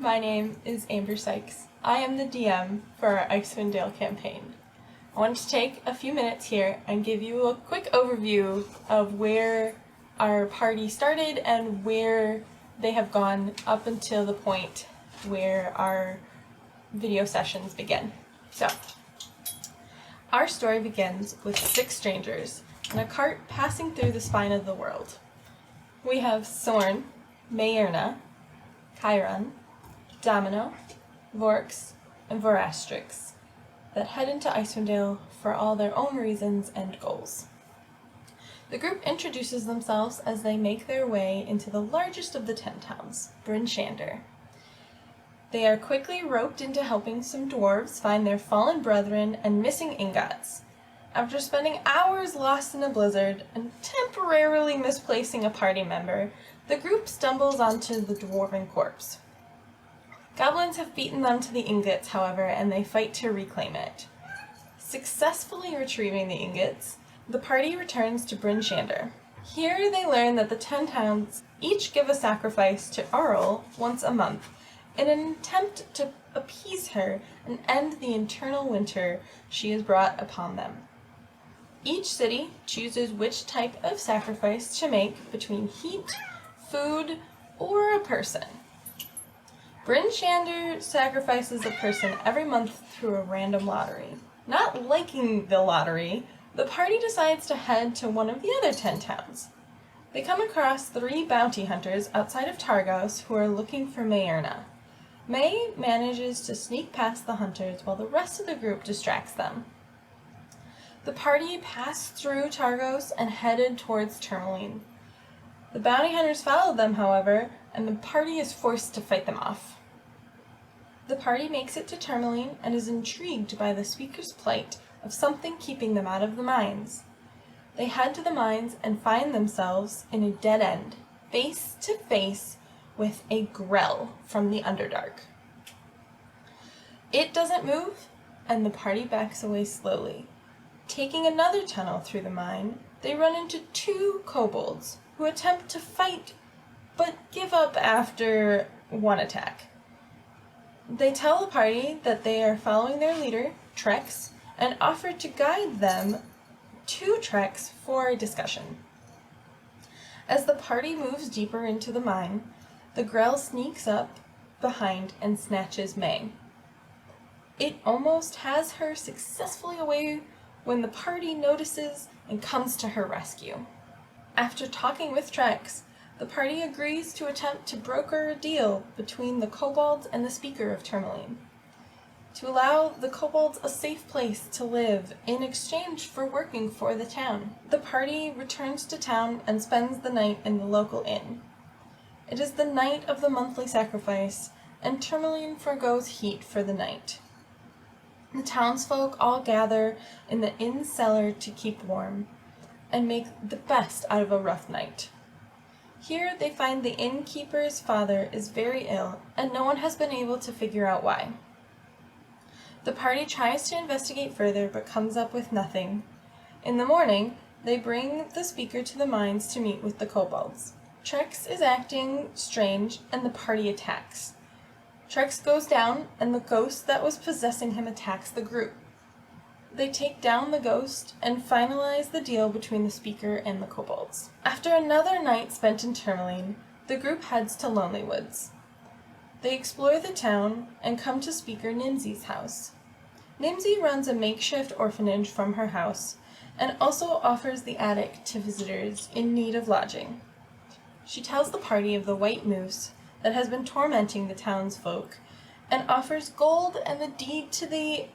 my name is Amber Sykes. I am the DM for our Icewind Dale campaign. I want to take a few minutes here and give you a quick overview of where our party started and where they have gone up until the point where our video sessions begin. So, our story begins with 6 strangers and a cart passing through the spine of the world. We have Sorn, Mayrna, Chiron, Domino, Vorx, and Vorastrix that head into Icewind Dale for all their own reasons and goals. The group introduces themselves as they make their way into the largest of the 10 towns, Bryn Shander. They are quickly roped into helping some dwarves find their fallen brethren and missing ingots. After spending hours lost in a blizzard and temporarily misplacing a party member, the group stumbles onto the dwarven corpse. Goblins have beaten them to the ingots, however, and they fight to reclaim it. Successfully retrieving the ingots, the party returns to Bryn Shander. Here they learn that the 10 towns each give a sacrifice to Arl once a month in an attempt to appease her and end the eternal winter she has brought upon them. Each city chooses which type of sacrifice to make between heat, food, or a person. Bryn Shander sacrifices a person every month through a random lottery. Not liking the lottery, the party decides to head to one of the other 10 towns. They come across 3 bounty hunters outside of Targos who are looking for Mayrna. May manages to sneak past the hunters while the rest of the group distracts them. The party passed through Targos and headed towards Tourmaline. The bounty hunters followed them, however, and the party is forced to fight them off. The party makes it to Tourmaline and is intrigued by the speaker's plight of something keeping them out of the mines. They head to the mines and find themselves in a dead end, face to face with a grell from the Underdark. It doesn't move, and the party backs away slowly. Taking another tunnel through the mine, they run into 2 kobolds, who attempt to fight, but give up after one attack. They tell the party that they are following their leader, Trex, and offer to guide them to Trex for a discussion. As the party moves deeper into the mine, the Grell sneaks up behind and snatches May. It almost has her successfully away when the party notices and comes to her rescue. After talking with Trex, the party agrees to attempt to broker a deal between the Kobolds and the Speaker of Tourmaline, to allow the Kobolds a safe place to live in exchange for working for the town. The party returns to town and spends the night in the local inn. It is the night of the monthly sacrifice, and Tourmaline forgoes heat for the night. The townsfolk all gather in the inn cellar to keep warm, and make the best out of a rough night. Here they find the innkeeper's father is very ill, and no one has been able to figure out why. The party tries to investigate further, but comes up with nothing. In the morning, they bring the speaker to the mines to meet with the kobolds. Trex is acting strange, and the party attacks. Trex goes down, and the ghost that was possessing him attacks the group. They take down the ghost and finalize the deal between the speaker and the kobolds. After another night spent in Tourmaline, the group heads to Lonely Woods. They explore the town and come to Speaker Nimsey's house. Nimsey runs a makeshift orphanage from her house and also offers the attic to visitors in need of lodging. She tells the party of the white moose that has been tormenting the townsfolk and offers gold and the deed to the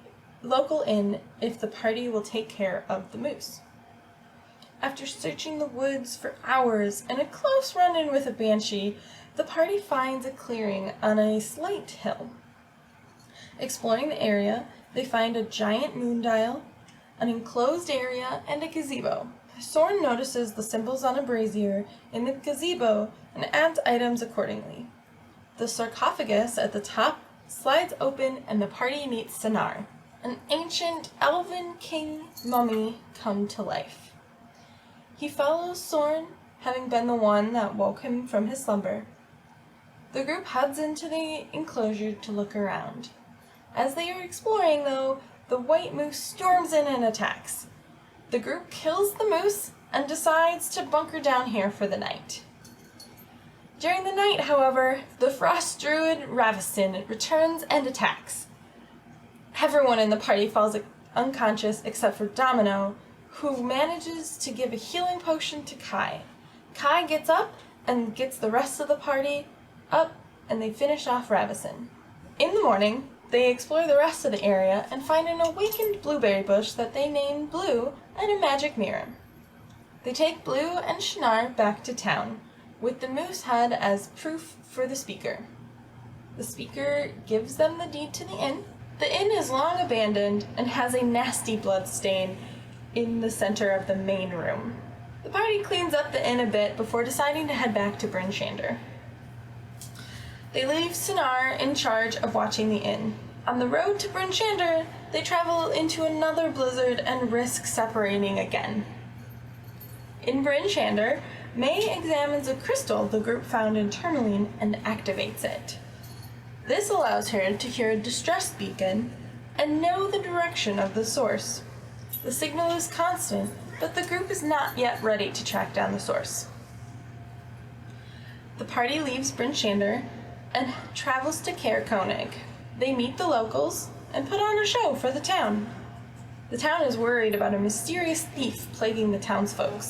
local inn if the party will take care of the moose. After searching the woods for hours and a close run-in with a banshee, the party finds a clearing on a slight hill. Exploring the area, they find a giant moondial, an enclosed area, and a gazebo. Sorn notices the symbols on a brazier in the gazebo and adds items accordingly. The sarcophagus at the top slides open and the party meets Sinar, an ancient elven king mummy come to life. He follows Sorn, having been the one that woke him from his slumber. The group heads into the enclosure to look around. As they are exploring, though, the white moose storms in and attacks. The group kills the moose and decides to bunker down here for the night. During the night, however, the frost druid Ravison returns and attacks. Everyone in the party falls unconscious except for Domino, who manages to give a healing potion to Kai. Kai gets up and gets the rest of the party up, and they finish off Ravison. In the morning, they explore the rest of the area and find an awakened blueberry bush that they name Blue and a magic mirror. They take Blue and Shinar back to town, with the moose head as proof for the speaker. The speaker gives them the deed to the inn. The inn is long abandoned and has a nasty blood stain in the center of the main room. The party cleans up the inn a bit before deciding to head back to Bryn Shander. They leave Sinar in charge of watching the inn. On the road to Bryn Shander, they travel into another blizzard and risk separating again. In Bryn Shander, May examines a crystal the group found in Tourmaline and activates it. This allows her to hear a distress beacon and know the direction of the source. The signal is constant, but the group is not yet ready to track down the source. The party leaves Bryn Shander and travels to Cairngorm. They meet the locals and put on a show for the town. The town is worried about a mysterious thief plaguing the townsfolk.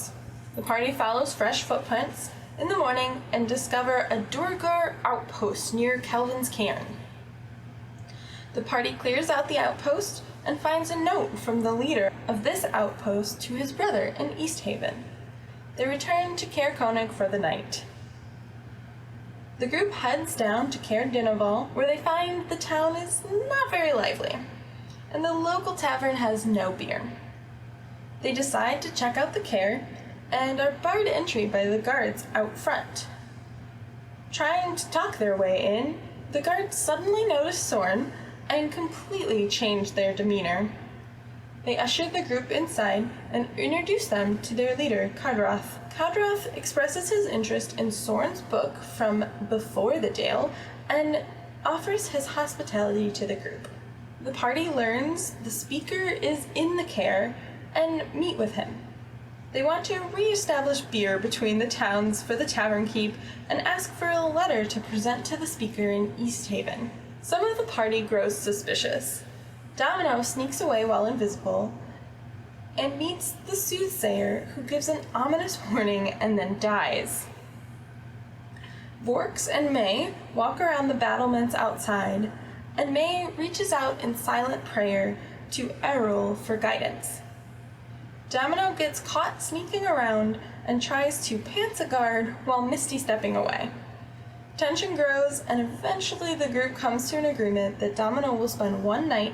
The party follows fresh footprints in the morning and discover a Durgar outpost near Kelvin's cairn. The party clears out the outpost and finds a note from the leader of this outpost to his brother in Easthaven. They return to Cairngorm for the night. The group heads down to Cairngorm, where they find the town is not very lively, and the local tavern has no beer. They decide to check out the Cairn and are barred entry by the guards out front. Trying to talk their way in, the guards suddenly notice Soren and completely change their demeanor. They usher the group inside and introduce them to their leader, Kadroth. Kadroth expresses his interest in Soren's book from before the jail and offers his hospitality to the group. The party learns the speaker is in the care and meet with him. They want to re-establish beer between the towns for the tavern keep and ask for a letter to present to the speaker in Easthaven. Some of the party grows suspicious. Domino sneaks away while invisible and meets the soothsayer, who gives an ominous warning and then dies. Vorks and May walk around the battlements outside, and May reaches out in silent prayer to Errol for guidance. Domino gets caught sneaking around and tries to pants a guard while Misty stepping away. Tension grows, and eventually the group comes to an agreement that Domino will spend one night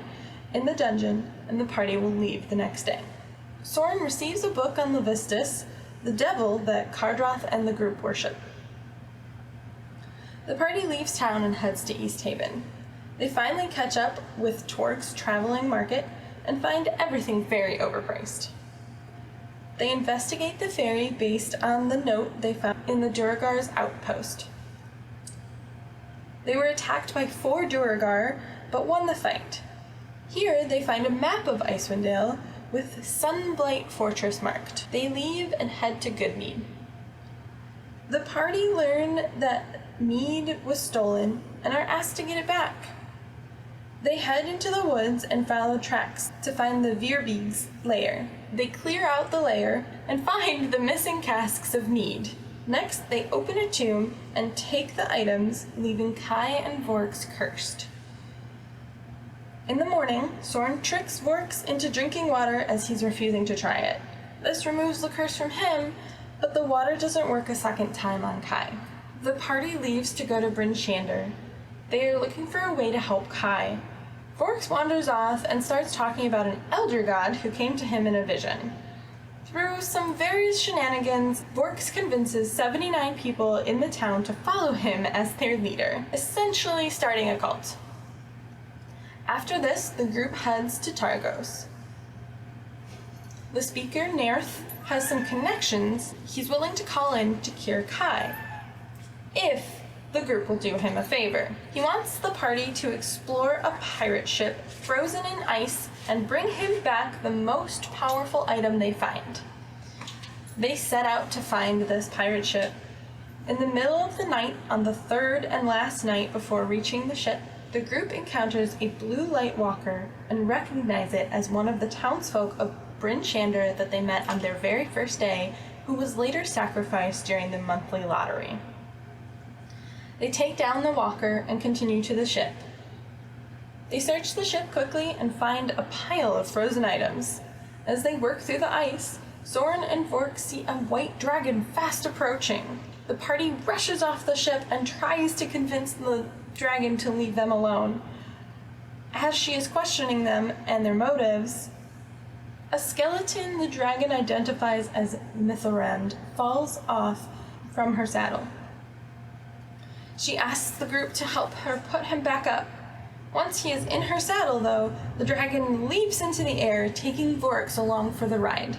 in the dungeon and the party will leave the next day. Soren receives a book on Levistus, the devil that Kadroth and the group worship. The party leaves town and heads to Easthaven. They finally catch up with Torg's traveling market and find everything very overpriced. They investigate the ferry based on the note they found in the Durgar's outpost. They were attacked by 4 Durgar, but won the fight. Here they find a map of Icewind Dale with Sunblight Fortress marked. They leave and head to Goodmead. The party learn that mead was stolen and are asked to get it back. They head into the woods and follow tracks to find the Virbig's lair. They clear out the lair and find the missing casks of mead. Next, they open a tomb and take the items, leaving Kai and Vorks cursed. In the morning, Soren tricks Vorks into drinking water as he's refusing to try it. This removes the curse from him, but the water doesn't work a second time on Kai. The party leaves to go to Bryn Shander. They are looking for a way to help Kai. Vorks wanders off and starts talking about an elder god who came to him in a vision. Through some various shenanigans, Vorks convinces 79 people in the town to follow him as their leader, essentially starting a cult. After this, the group heads to Targos. The speaker, Nerth, has some connections he's willing to call in to cure Kai, if the group will do him a favor. He wants the party to explore a pirate ship frozen in ice and bring him back the most powerful item they find. They set out to find this pirate ship. In the middle of the night, on the third and last night before reaching the ship, the group encounters a blue light walker and recognize it as one of the townsfolk of Bryn Chandra that they met on their very first day, who was later sacrificed during the monthly lottery. They take down the walker and continue to the ship. They search the ship quickly and find a pile of frozen items. As they work through the ice, Soren and Vork see a white dragon fast approaching. The party rushes off the ship and tries to convince the dragon to leave them alone. As she is questioning them and their motives, a skeleton the dragon identifies as Mithorand falls off from her saddle. She asks the group to help her put him back up. Once he is in her saddle, though, the dragon leaps into the air, taking Vork along for the ride.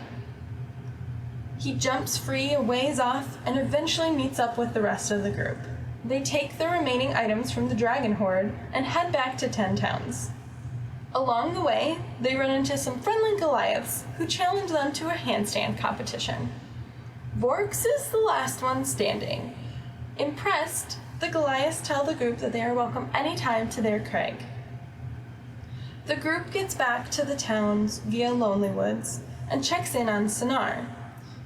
He jumps free a ways off and eventually meets up with the rest of the group. They take the remaining items from the dragon horde and head back to 10 Towns. Along the way, they run into some friendly Goliaths who challenge them to a handstand competition. Vork's is the last one standing. Impressed, the Goliaths tell the group that they are welcome anytime to their crag. The group gets back to the towns via Lonely Woods and checks in on Sonar.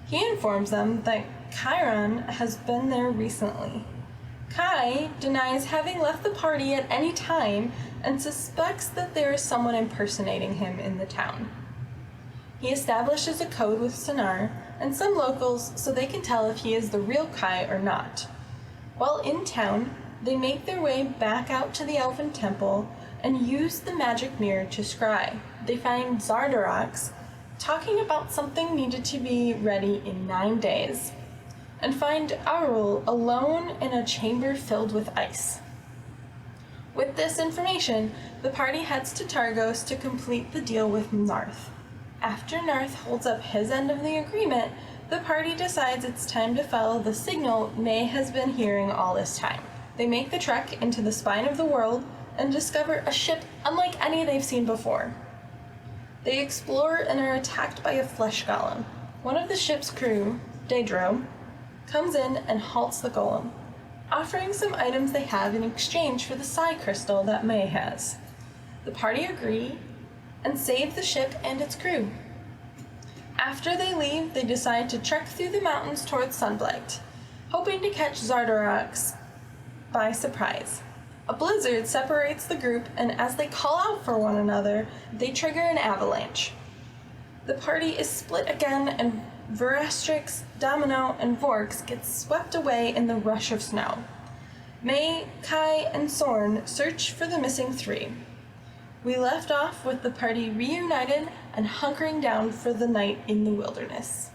He informs them that Chiron has been there recently. Kai denies having left the party at any time and suspects that there is someone impersonating him in the town. He establishes a code with Sonar and some locals so they can tell if he is the real Kai or not. While in town, they make their way back out to the Elven Temple and use the magic mirror to scry. They find Zardarox talking about something needed to be ready in 9 days, and find Arul alone in a chamber filled with ice. With this information, the party heads to Targos to complete the deal with Narth. After Narth holds up his end of the agreement, the party decides it's time to follow the signal May has been hearing all this time. They make the trek into the spine of the world and discover a ship unlike any they've seen before. They explore and are attacked by a flesh golem. One of the ship's crew, Daedro, comes in and halts the golem, offering some items they have in exchange for the psi crystal that May has. The party agree and save the ship and its crew. After they leave, they decide to trek through the mountains towards Sunblight, hoping to catch Zardarox by surprise. A blizzard separates the group, and as they call out for one another, they trigger an avalanche. The party is split again, and Verastrix, Domino, and Vork get swept away in the rush of snow. May, Kai, and Sorn search for the missing 3. We left off with the party reunited and hunkering down for the night in the wilderness.